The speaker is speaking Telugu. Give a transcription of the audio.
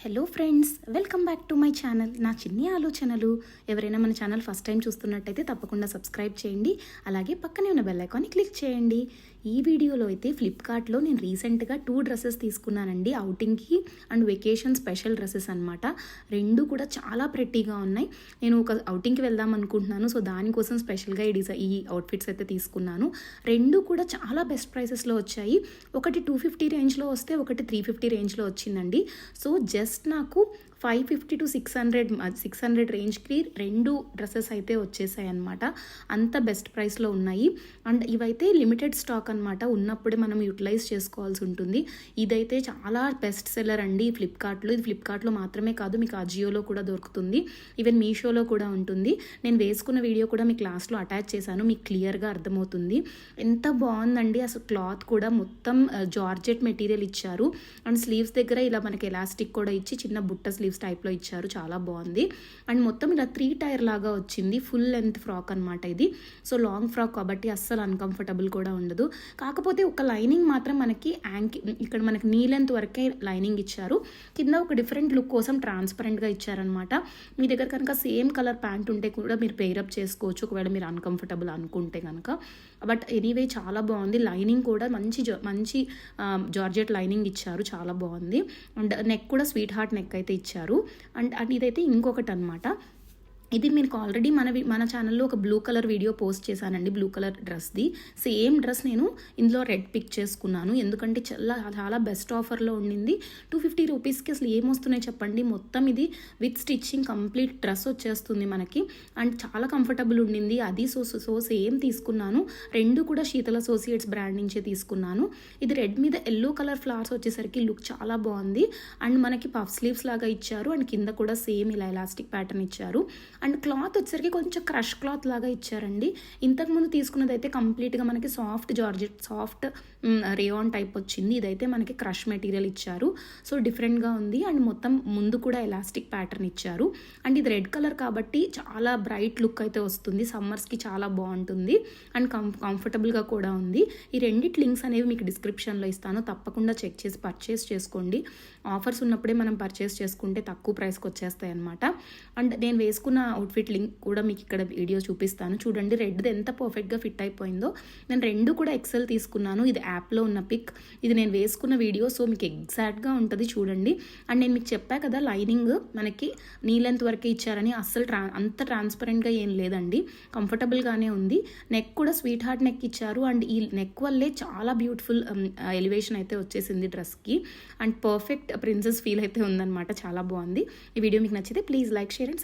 Hello friends, welcome back to my channel. నా చిన్ని ఆలోచనలు. ఎవరైనా మన ఛానల్ ఫస్ట్ టైం చూస్తున్నట్టయితే తప్పకుండా సబ్స్క్రైబ్ చేయండి. అలాగే పక్కనే ఉన్న బెల్ ఐకాన్ని క్లిక్ చేయండి. ఈ వీడియోలో అయితే ఫ్లిప్కార్ట్లో నేను రీసెంట్గా 2 డ్రెస్సెస్ తీసుకున్నానండి. అవుటింగ్కి అండ్ వెకేషన్ స్పెషల్ డ్రెస్సెస్ అనమాట. రెండు కూడా చాలా ప్రెట్టీగా ఉన్నాయి. నేను ఒక అవుటింగ్కి వెళ్దాం అనుకుంటున్నాను. సో దానికోసం స్పెషల్గా ఈ అవుట్ఫిట్స్ అయితే తీసుకున్నాను. రెండు కూడా చాలా బెస్ట్ ప్రైసెస్లో వచ్చాయి. ఒకటి 250 రేంజ్లో వస్తే ఒకటి 350 రేంజ్లో వచ్చిందండి. సో జస్ట్ నాకు 550 to 600 రేంజ్కి రెండు డ్రెస్సెస్ అయితే వచ్చేసాయి అనమాట. అంత బెస్ట్ ప్రైస్లో ఉన్నాయి. అండ్ ఇవైతే లిమిటెడ్ స్టాక్ అనమాట. ఉన్నప్పుడే మనం యూటిలైజ్ చేసుకోవాల్సి ఉంటుంది. ఇదైతే చాలా బెస్ట్ సెల్లర్ అండి ఫ్లిప్కార్ట్లో. ఇది ఫ్లిప్కార్ట్లో మాత్రమే కాదు, మీకు అజియోలో కూడా దొరుకుతుంది, ఈవెన్ మీషోలో కూడా ఉంటుంది. నేను వేసుకున్న వీడియో కూడా మీకు లాస్ట్లో అటాచ్ చేశాను, మీకు క్లియర్గా అర్థమవుతుంది. ఎంత బాగుందండి అసలు. క్లాత్ కూడా మొత్తం జార్జెట్ మెటీరియల్ ఇచ్చారు. అండ్ స్లీవ్స్ దగ్గర ఇలా మనకి ఎలాస్టిక్ కూడా ఇచ్చి చిన్న బుట్ట స్లీవ్స్ టైప్లో ఇచ్చారు. చాలా బాగుంది. అండ్ మొత్తం ఇలా 3 టైర్ లాగా వచ్చింది. ఫుల్ లెంత్ ఫ్రాక్ అనమాట ఇది. సో లాంగ్ ఫ్రాక్ కాబట్టి అస్సలు అన్కంఫర్టబుల్ కూడా ఉండదు. కాకపోతే ఒక లైనింగ్ మాత్రం మనకి ఇక్కడ మనకి నీ లెంత్ వరకే లైనింగ్ ఇచ్చారు. కింద ఒక డిఫరెంట్ లుక్ కోసం ట్రాన్స్పరెంట్గా ఇచ్చారనమాట. మీ దగ్గర కనుక సేమ్ కలర్ ప్యాంట్ ఉంటే కూడా మీరు పేరప్ చేసుకోవచ్చు, ఒకవేళ మీరు అన్కంఫర్టబుల్ అనుకుంటే కనుక. బట్ ఎనీవే చాలా బాగుంది. లైనింగ్ కూడా మంచి జార్జెట్ లైనింగ్ ఇచ్చారు. చాలా బాగుంది. అండ్ నెక్ కూడా స్వీట్ హార్ట్ నెక్ అయితే ఇచ్చారు. అండ్ ఇదైతే ఇంకొకటి అనమాట. ఇది మీకు ఆల్రెడీ మన ఛానల్లో ఒక బ్లూ కలర్ వీడియో పోస్ట్ చేశానండి. బ్లూ కలర్ డ్రెస్ది సేమ్ డ్రెస్ నేను ఇందులో రెడ్ పిక్ చేసుకున్నాను. ఎందుకంటే చాలా బెస్ట్ ఆఫర్లో ఉండింది. 250 రూపీస్కి అసలు ఏమొస్తున్నాయి చెప్పండి. మొత్తం ఇది విత్ స్టిచ్చింగ్ కంప్లీట్ డ్రెస్ వచ్చేస్తుంది మనకి. అండ్ చాలా కంఫర్టబుల్ ఉండింది. అది సో సేమ్ తీసుకున్నాను. రెండు కూడా శీతల్ అసోసియేట్స్ బ్రాండ్ నుంచే తీసుకున్నాను. ఇది రెడ్ మీద ఎల్లో కలర్ ఫ్లవర్స్ వచ్చేసరికి లుక్ చాలా బాగుంది. అండ్ మనకి పఫ్ స్లీవ్స్ లాగా ఇచ్చారు. అండ్ కింద కూడా సేమ్ ఇలా ఎలాస్టిక్ ప్యాటర్న్ ఇచ్చారు. అండ్ క్లాత్ వచ్చేసరికి కొంచెం క్రష్ క్లాత్ లాగా ఇచ్చారండి. ఇంతకుముందు తీసుకున్నది అయితే కంప్లీట్గా మనకి soft georgette, soft rayon type వచ్చింది. ఇదైతే మనకి క్రష్ మెటీరియల్ ఇచ్చారు. సో డిఫరెంట్గా ఉంది. అండ్ మొత్తం ముందు కూడా ఎలాస్టిక్ ప్యాటర్న్ ఇచ్చారు. అండ్ ఇది రెడ్ కలర్ కాబట్టి చాలా బ్రైట్ లుక్ అయితే వస్తుంది. సమ్మర్స్కి చాలా బాగుంటుంది. అండ్ కంఫర్టబుల్గా కూడా ఉంది. ఈ రెండిటి లింక్స్ అనేవి మీకు డిస్క్రిప్షన్లో ఇస్తాను. తప్పకుండా చెక్ చేసి పర్చేస్ చేసుకోండి. ఆఫర్స్ ఉన్నప్పుడే మనం పర్చేస్ చేసుకుంటే తక్కువ ప్రైస్కి వచ్చేస్తాయి అనమాట. అండ్ నేను వేసుకున్న అవుట్ఫిట్ లింక్ కూడా మీకు ఇక్కడ వీడియో చూపిస్తాను. చూడండి రెడ్ది ఎంత పర్ఫెక్ట్గా ఫిట్ అయిపోయిందో. నేను రెండు కూడా ఎక్సెల్ తీసుకున్నాను. ఇది యాప్లో ఉన్న పిక్, ఇది నేను వేసుకున్న వీడియో. సో మీకు ఎగ్జాక్ట్గా ఉంటుంది చూడండి. అండ్ నేను మీకు చెప్పా కదా లైనింగ్ మనకి నీ లెంత్ వరకే ఇచ్చారని. అస్సలు అంత ట్రాన్స్పరెంట్గా ఏం లేదండి, కంఫర్టబుల్గానే ఉంది. నెక్ కూడా స్వీట్ హార్ట్ నెక్ ఇచ్చారు. అండ్ ఈ నెక్ వల్లే చాలా బ్యూటిఫుల్ ఎలివేషన్ అయితే వచ్చేసింది డ్రెస్కి. అండ్ పర్ఫెక్ట్ ప్రిన్సెస్ ఫీల్ అయితే ఉందన్నమాట. చాలా బాగుంది. ఈ వీడియో మీకు నచ్చితే ప్లీజ్ లైక్, షేర్ అండ్